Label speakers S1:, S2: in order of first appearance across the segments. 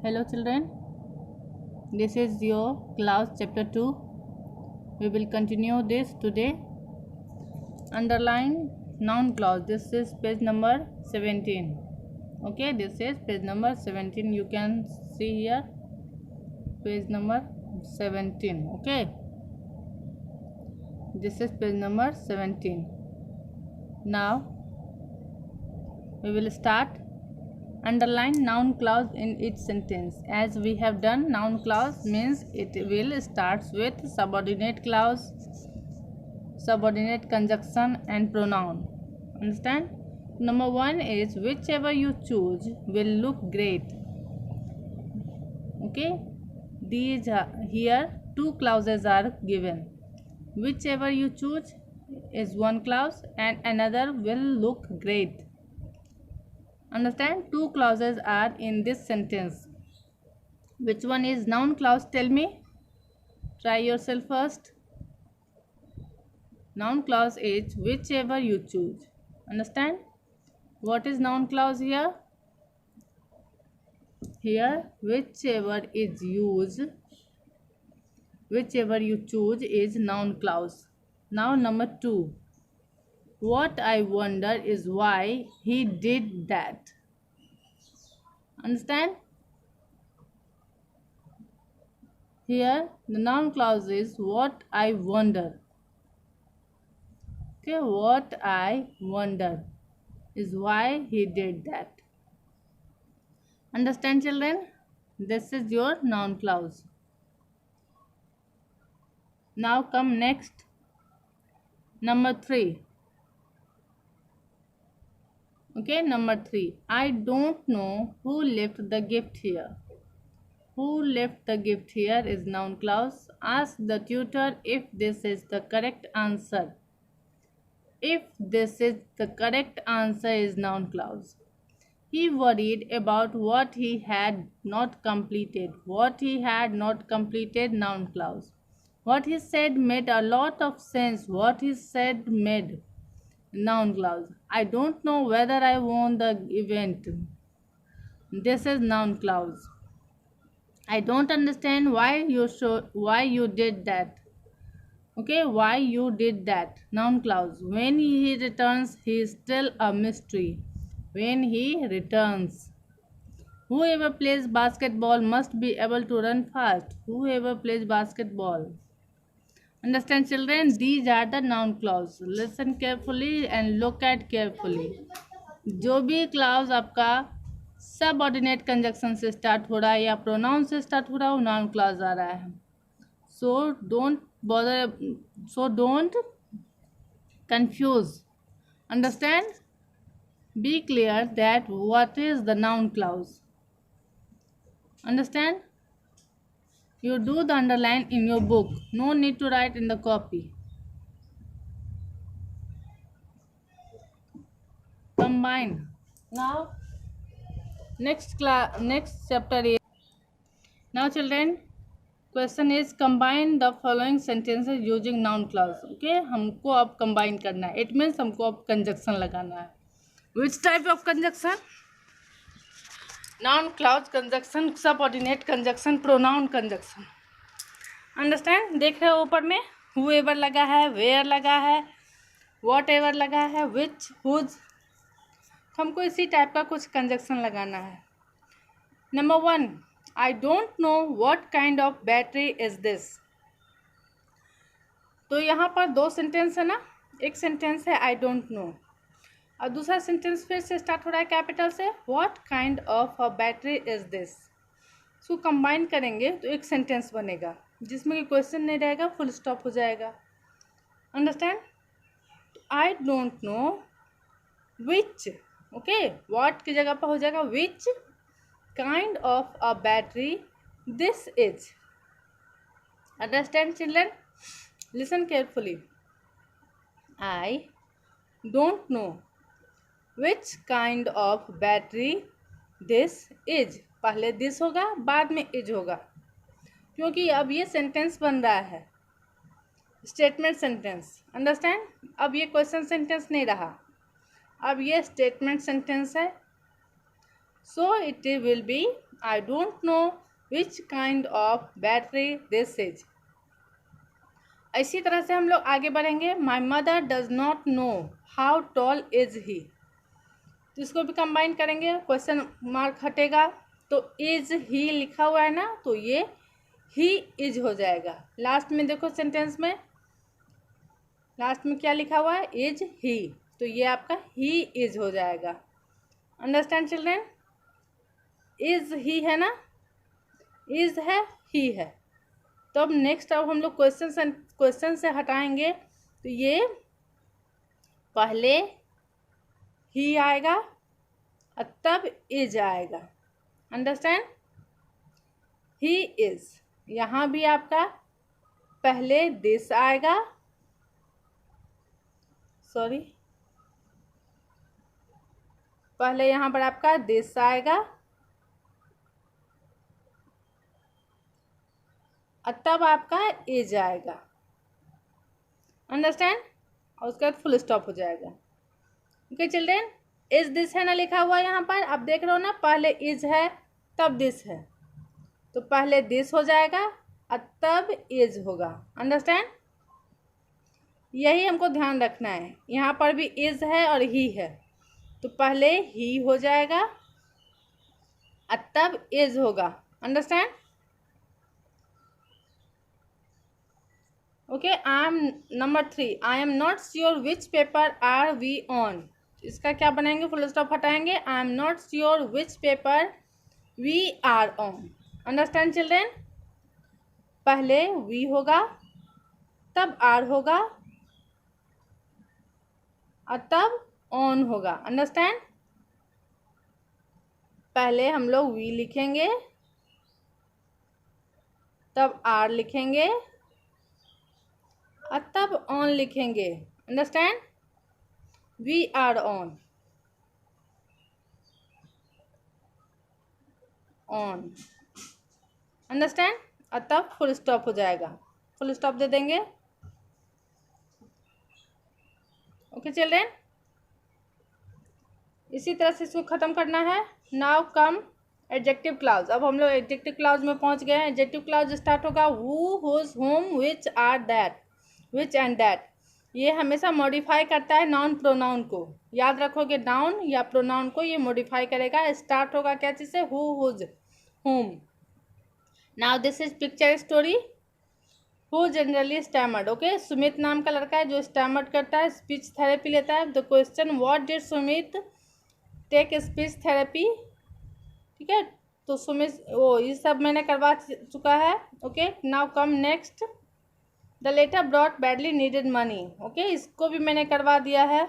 S1: Hello children, this is your class chapter 2. We will continue this today. Underline noun clause. This is page number 17. Okay, this is page number 17. You can see here page number 17. Okay, this is page number 17. Now we will start. Underline noun clause in each sentence. As we have done, noun clause means it will start with subordinate clause, subordinate conjunction and pronoun. Understand? Number 1 is whichever you choose will look great. Okay, these here two clauses are given. Whichever you choose is one clause and another will look great. Understand? Two clauses are in this sentence. Which one is noun clause? Tell me. Try yourself first. Noun clause is whichever you choose. Understand? What is noun clause here? Here, whichever is used, whichever you choose is noun clause. Now number 2. What I wonder is why he did that. Understand? Here the noun clause is what I wonder. Okay, what I wonder is why he did that. Understand children? This is your noun clause. Now come next. Number 3. Okay, number 3. I don't know who left the gift here. Who left the gift here is noun clause. Ask the tutor if this is the correct answer. If this is the correct answer is noun clause. He worried about what he had not completed. What he had not completed, noun clause. What he said made a lot of sense. What he said made, noun clause. I don't know whether I won the event. This is noun clause. I don't understand why you did that. Okay, why you did that, noun clause. When he returns, he is still a mystery. When he returns. Whoever plays basketball must be able to run fast. Whoever plays basketball. Understand children? These are the noun clause. Listen carefully and look at carefully. जो भी clause आपका subordinate conjunction से start हो रहा है या pronoun से start हो रहा है वो नाउन क्लाउज आ रहा है. So don't confuse. Understand? Be clear that what is the noun clause. Understand? You do the underline in your book. No need to write in the copy. Combine. Now, next chapter is. Now children, question is combine the following sentences using noun clause. Okay, हमको अब combine करना है. It means हमको अब conjunction लगाना है. Which type of conjunction? Noun clause conjunction, subordinate conjunction, pronoun conjunction. Understand? देख रहे हो ऊपर में whoever लगा है, where लगा है, whatever लगा है, which, whose. हमको इसी टाइप का कुछ conjunction लगाना है. Number 1. I don't know what kind of battery is this. तो यहाँ पर दो सेंटेंस है ना. एक सेंटेंस है I don't know और दूसरा सेंटेंस फिर से स्टार्ट हो रहा है कैपिटल से. What kind of a battery is this. इसको कंबाइन करेंगे तो एक सेंटेंस बनेगा जिसमें कि क्वेश्चन नहीं रहेगा, फुल स्टॉप हो जाएगा. Understand? I don't know which. Okay, what की जगह पर हो जाएगा which kind of a battery this is. Understand children? Listen carefully. I don't know which kind of battery this is. पहले this होगा, बाद में is होगा, क्योंकि अब ये सेंटेंस बन रहा है, स्टेटमेंट सेंटेंस. अंडरस्टैंड? अब ये क्वेश्चन सेंटेंस नहीं रहा, अब ये स्टेटमेंट सेंटेंस है. So it will be I don't know which kind of battery this is. इसी तरह से हम लोग आगे बढ़ेंगे. My mother does not know how tall is he. तो इसको भी कंबाइन करेंगे, क्वेश्चन मार्क हटेगा तो इज ही लिखा हुआ है ना, तो ये ही इज हो जाएगा. लास्ट में देखो सेंटेंस में लास्ट में क्या लिखा हुआ है, इज ही, तो ये आपका ही इज हो जाएगा. Understand children? इज ही है ना, इज है, ही है. तो अब नेक्स्ट अब हम लोग क्वेश्चन से हटाएंगे, तो ये पहले ही आएगा और तब इज आएगा. अंडरस्टैंड? He is. यहाँ भी आपका पहले दिस आएगा, सॉरी, पहले यहाँ पर आपका दिस आएगा और तब आपका इज आएगा. अंडरस्टैंड? और उसके बाद फुल स्टॉप हो जाएगा. ओके चिल्ड्रेन, इज दिस है ना लिखा हुआ यहाँ पर, आप देख रहे हो ना, पहले इज है तब दिस है, तो पहले दिस हो जाएगा और तब इज होगा. अंडरस्टैंड? यही हमको ध्यान रखना है. यहाँ पर भी इज है और ही है, तो पहले ही हो जाएगा और तब इज होगा. Understand? Okay. I am number 3. I am not sure which paper are we on. इसका क्या बनाएंगे, फुल स्टॉप हटाएंगे. I am not sure which paper we are on. Understand children? पहले वी होगा तब आर होगा और तब ऑन होगा. अंडरस्टैंड? पहले हम लोग वी लिखेंगे, तब आर लिखेंगे और तब ऑन लिखेंगे. Understand? We are on, on. Understand? और तब फुल स्टॉप हो जाएगा. फुल स्टॉप दे देंगे. ओके चिल्ड्रेन, इसी तरह से इसको ख़त्म करना है. Now come adjective clause. अब हम लोग एडजेक्टिव क्लाउज में पहुंच गए हैं. एडजेक्टिव क्लाउज स्टार्ट होगा who, whose, whom, which, or, that, which and that. ये हमेशा मॉडिफाई करता है नाउन प्रोनाउन को. याद रखोगे, नाउन या प्रोनाउन को ये मॉडिफाई करेगा. स्टार्ट होगा क्या चीज़ से, हु, हुज, हुम. Now this is picture story. Who generally stammered. Okay, Sumit नाम का लड़का है जो स्टैमर्ड करता है, स्पीच थेरेपी लेता है. The question, what did Sumit take speech therapy. ठीक है, तो सुमित वो ये सब मैंने करवा चुका है. Okay, now come next. The letter brought badly needed money. Okay, इसको भी मैंने करवा दिया है.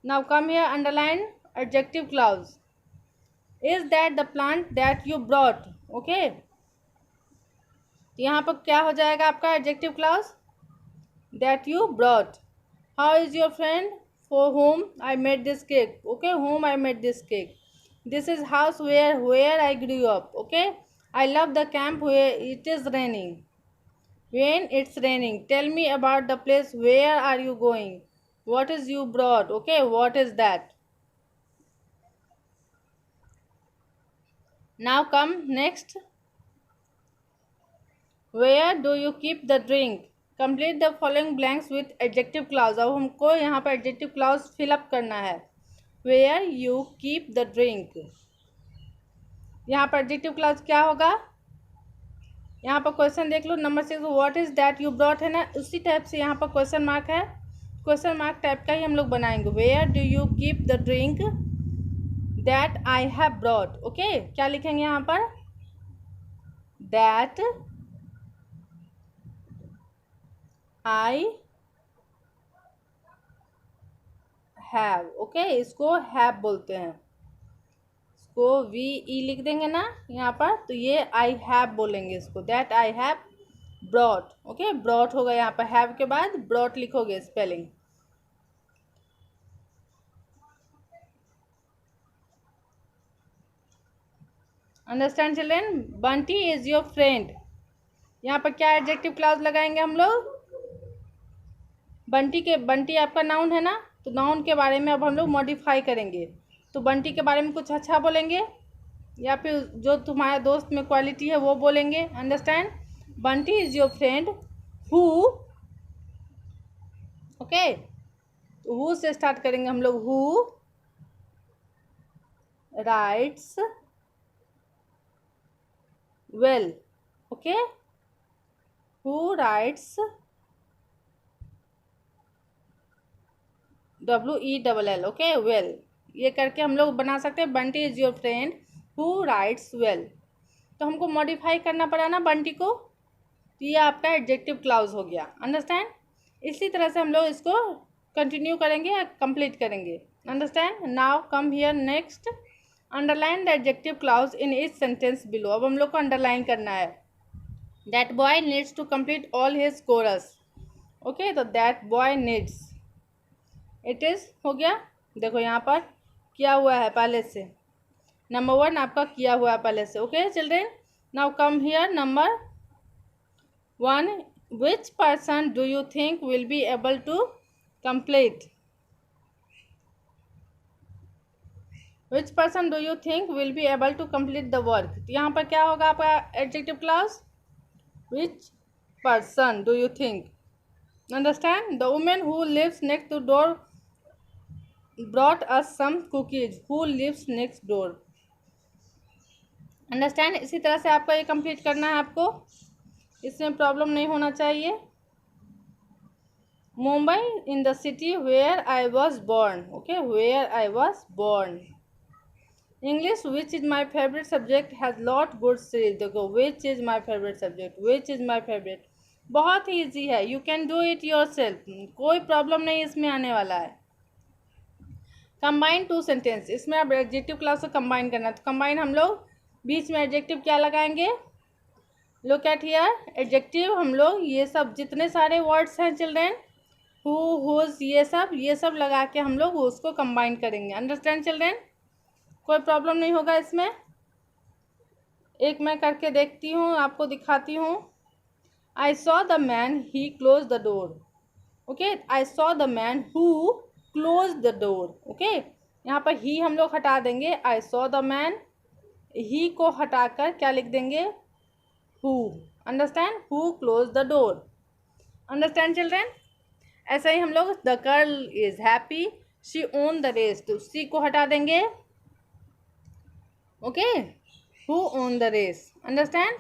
S1: Now come here, underline adjective clause. Is that the plant that you brought. Okay, यहाँ पर क्या हो जाएगा आपका adjective clause, that you brought. How is your friend, for whom I made this cake. Okay, whom I made this cake. This is house where I grew up. Okay, I love the camp where it is raining. When it's raining, tell me about the place. Where are you going? What is you brought? Okay, what is that? Now come next. Where do you keep the drink? Complete the following blanks with adjective clause. अब हमको यहाँ पर adjective clause fill up करना है. Where you keep the drink. यहाँ पर adjective clause क्या होगा, यहाँ पर क्वेश्चन देख लो. Number 6, what is that you brought है ना, उसी टाइप से यहाँ पर क्वेश्चन मार्क है. क्वेश्चन मार्क टाइप का ही हम लोग बनाएंगे. Where do you keep the drink that I have brought. Okay, क्या लिखेंगे यहाँ पर, दैट आई हैव. ओके, इसको हैव बोलते हैं, इसको वी ई लिख देंगे ना यहाँ पर, तो ये आई हैव बोलेंगे इसको, that I have brought. Okay, brought होगा यहाँ पर, हैव के बाद ब्रॉट लिखोगे spelling. Understand children? Bunty is your friend. यहाँ पर क्या एडजेक्टिव क्लाउज लगाएंगे हम लोग, बंटी आपका नाउन है ना, तो नाउन के बारे में अब हम लोग मॉडिफाई करेंगे. तो बंटी के बारे में कुछ अच्छा बोलेंगे. या फिर जो तुम्हारे दोस्त में क्वालिटी है वो बोलेंगे। Understand? Bunty is your friend who, okay, who से स्टार्ट करेंगे हम लोग। Who rights well, okay, who rights WELL, okay, well. ये करके हम लोग बना सकते हैं Bunty is your friend who rights well. तो हमको मॉडिफाई करना पड़ा ना बंटी को, तो ये आपका एडजेक्टिव क्लाउज हो गया। अंडरस्टैंड? इसी तरह से हम लोग इसको कंटिन्यू करेंगे या कंप्लीट करेंगे। Understand? Now come here next, underline the adjective clause in each sentence below. अब हम लोग को अंडरलाइन करना है। That boy needs to complete all his chores, okay, तो that boy needs, it is हो गया। देखो यहाँ पर किया हुआ है पहले से, नंबर 1 आपका किया हुआ है पहले से, okay children. Now come here number 1, which person do you think will be able to complete? Which person do you think will be able to complete the work? तो यहाँ पर क्या होगा आपका adjective clause? Which person do you think? Understand? The woman who lives next to door brought us some cookies. Who lives next door? Understand? इसी तरह से आपको ये कंप्लीट करना है आपको, इसमें प्रॉब्लम नहीं होना चाहिए। Mumbai in the city where I was born, okay, where I was born. English, which is my favorite subject, has lot good series. देखो which is my favorite subject, which is my favorite, बहुत ही easy है, you can do it yourself, कोई problem नहीं इसमें आने वाला है। Combine two sentence, इसमें अब एडजेक्टिव क्लास को कंबाइन करना है, तो कंबाइन हम लोग बीच में एडजेक्टिव क्या लगाएंगे? लुक एट हियर, एडजेक्टिव हम लोग ये सब जितने सारे वर्ड्स हैं चिल्ड्रेन, हु हुज, ये सब लगा के हम लोग उसको कंबाइन करेंगे। Understand children? कोई प्रॉब्लम नहीं होगा इसमें। एक मैं करके देखती हूँ, आपको दिखाती हूँ। I saw the man he close the door, okay, I saw the man who close the door, okay. यहाँ पर ही हम लोग हटा देंगे, I saw the man, he को हटाकर क्या लिख देंगे? Who. Understand? Who close the door. Understand children? ऐसा ही हम लोग the girl is happy she won the race, तो सी को हटा देंगे, okay, who won the race. Understand?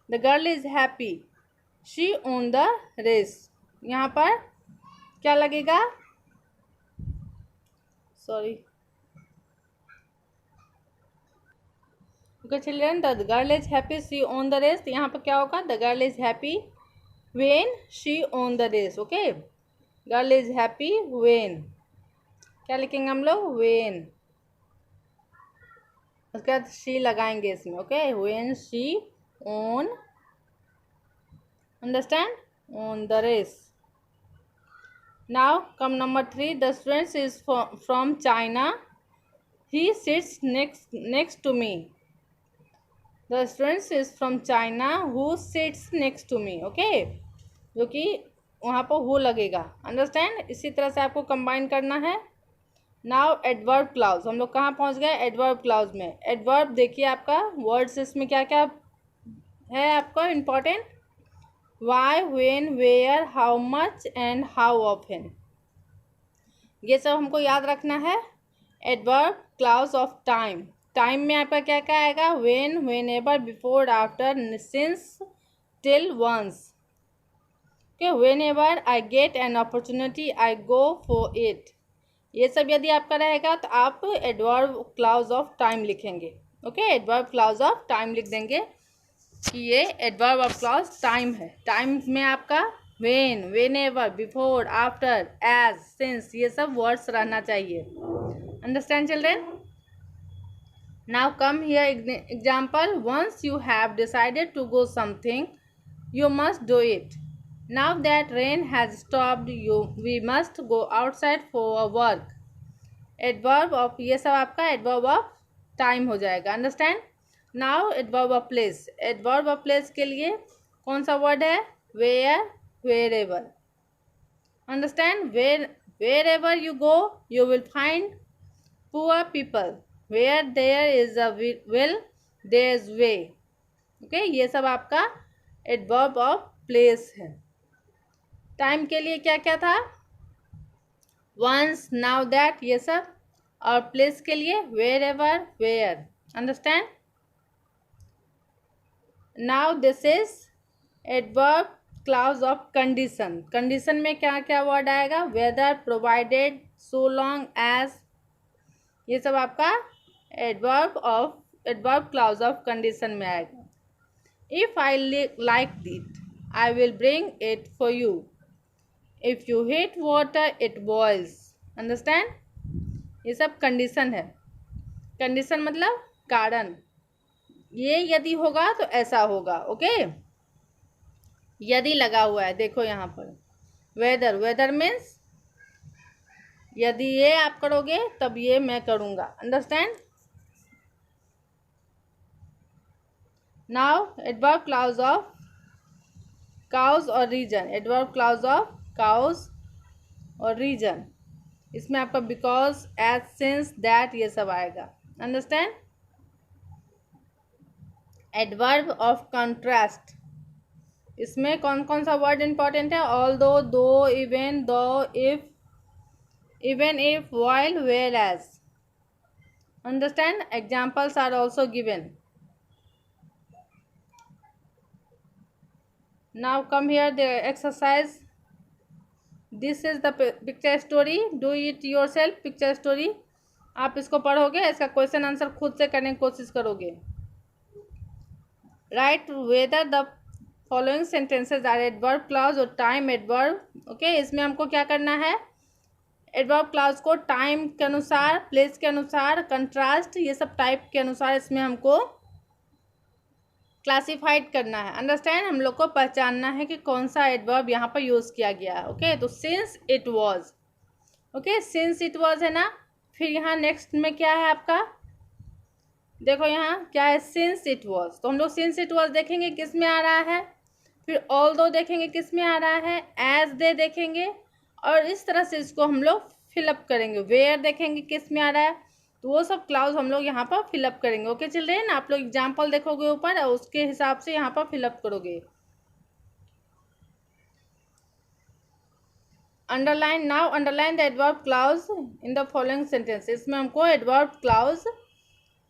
S1: The girl is happy she won the race, यहाँ पर क्या लगेगा? Sorry, okay children, the girl is happy she won the race, यहाँ पर क्या होगा? The girl is happy when she won the race, okay, girl is happy when, क्या लिखेंगे हम लोग? व्हेन, उसके बाद शी लगाएंगे इसमें, okay, when she won, understand, won the race. Now come number 3, the student is from China he sits next to me, the student is from China who sits next to me, okay, जो कि वहाँ पर who लगेगा। Understand? इसी तरह से आपको combine करना है। नाउ एडवर्ब क्लाउज, हम लोग कहाँ पहुँच गए? एडवर्ब क्लाउज में। एडवर्ब देखिए आपका वर्ड्स इसमें क्या क्या है आपका important, why, when, where, how much and how often, ये सब हमको याद रखना है। Adverb clause of time, time में आपका क्या क्या आएगा? When, whenever, before, after, since, till, once, okay, whenever I get an opportunity I go for it, ये सब यदि आपका रहेगा तो आप एडवर्ब क्लाउज ऑफ टाइम लिखेंगे, okay, adverb clause of time लिख देंगे कि ये एडवर्ब ऑफ क्लाउज टाइम है। टाइम में आपका when, whenever, before, after, as, since, ये सब वर्ड्स रहना चाहिए। Understand children? Now come here example, once you have decided to go something you must do it. Now that rain has stopped, we must go outside for a work. Adverb of, ये सब आपका adverb of time हो जाएगा। Understand? Now adverb of place, adverb of place के लिए कौन सा word है? Where, wherever. Understand? Wherever you go, you will find poor people. Where there is a will there is way. Okay, ये सब आपका एडवर्ब ऑफ प्लेस है। Time के लिए क्या क्या था, वंस, नाउ, दैट, ये सब। और प्लेस के लिए wherever, where. Understand. Now this is adverb clause of condition. Condition में क्या क्या वर्ड आएगा, whether, provided, so long as, ये सब आपका एडवर्ब क्लाउज ऑफ कंडीशन में आएगा। If I like it I will bring it for you. If you heat water it boils. Understand. ये सब कंडीशन है। कंडीशन मतलब कारण, ये यदि होगा तो ऐसा होगा। ओके, यदि लगा हुआ है, देखो यहाँ पर वेदर, वेदर मीन्स यदि ये आप करोगे तब ये मैं करूँगा। Understand. Now adverb clause of cause और reason. Adverb clause of cause और रीजन, इसमें आपका बिकॉज, एज, सिंस, दैट, ये सब आएगा। अंडरस्टैंड। एडवर्ब ऑफ कंट्रास्ट, इसमें कौन कौन सा वर्ड इंपॉर्टेंट है, ऑल दो, इवन, दो, if, even if, while, whereas. Understand. Examples are also given. Now come here the exercise. This is the picture story. Do it yourself. Picture story आप इसको पढ़ोगे, इसका क्वेश्चन आंसर खुद से करने की कोशिश करोगे। Right whether the following sentences are adverb clause और time adverb. ओके, इसमें हमको क्या करना है, एडवर्ब क्लाउज को टाइम के अनुसार, प्लेस के अनुसार, कंट्रास्ट, ये सब टाइप के अनुसार इसमें हमको क्लासिफाइड करना है। अंडरस्टैंड। हम लोग को पहचानना है कि कौन सा एडवर्ब यहाँ पर यूज़ किया गया है। ओके, तो since it was. Okay, since it was है ना। फिर यहाँ नेक्स्ट में क्या है आपका, देखो यहाँ क्या है, सिंस इट वॉज। तो हम लोग सिंस इट वॉज देखेंगे किस में आ रहा है, फिर ऑल दो देखेंगे किस में आ रहा है, एज दे देखेंगे, और इस तरह से इसको हम लोग फिलअप करेंगे। वेयर देखेंगे किस में आ रहा है, तो वो सब क्लाउज हम लोग यहाँ पर फिलअप करेंगे। ओके चिल्ड्रेन, आप लोग एग्जाम्पल देखोगे ऊपर और उसके हिसाब से यहाँ पर फिलअप करोगे। Underline. Now underline the adverb clause in the following sentence. इसमें हमको एडवर्ब क्लाउज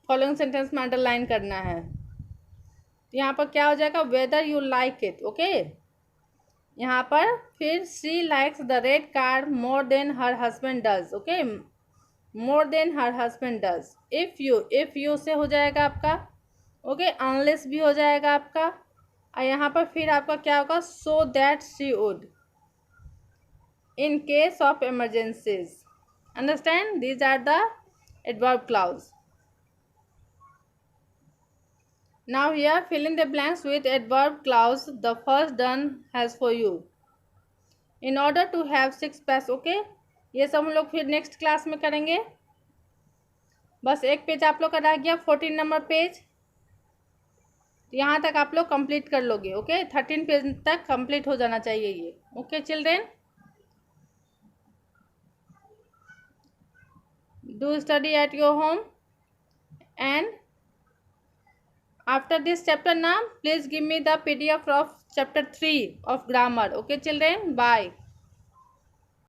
S1: फॉलोइंग सेंटेंस में अंडरलाइन करना है। यहाँ पर क्या हो जाएगा, whether you like it. Okay, यहाँ पर फिर she likes the red car more than her husband does. Okay, more than her husband does. If you say हो जाएगा आपका, ओके, अनलेस भी हो जाएगा आपका, और यहाँ पर फिर आपका क्या होगा, so that she would, in case of emergencies. Understand, these are the adverb clause. Now here fill in the blanks with adverb clause. The first done has for you. In order to have 6 pass. Okay, ये सब हम लोग फिर next class में करेंगे। बस एक page आप लोग का रह गया, 14 नंबर पेज। यहाँ तक आप लोग कंप्लीट कर लोगे। ओके, 13 पेज तक कंप्लीट हो जाना चाहिए ये। Okay children, do study at your home and after this chapter now please give me the PDF of chapter 3 of grammar. Okay children, bye.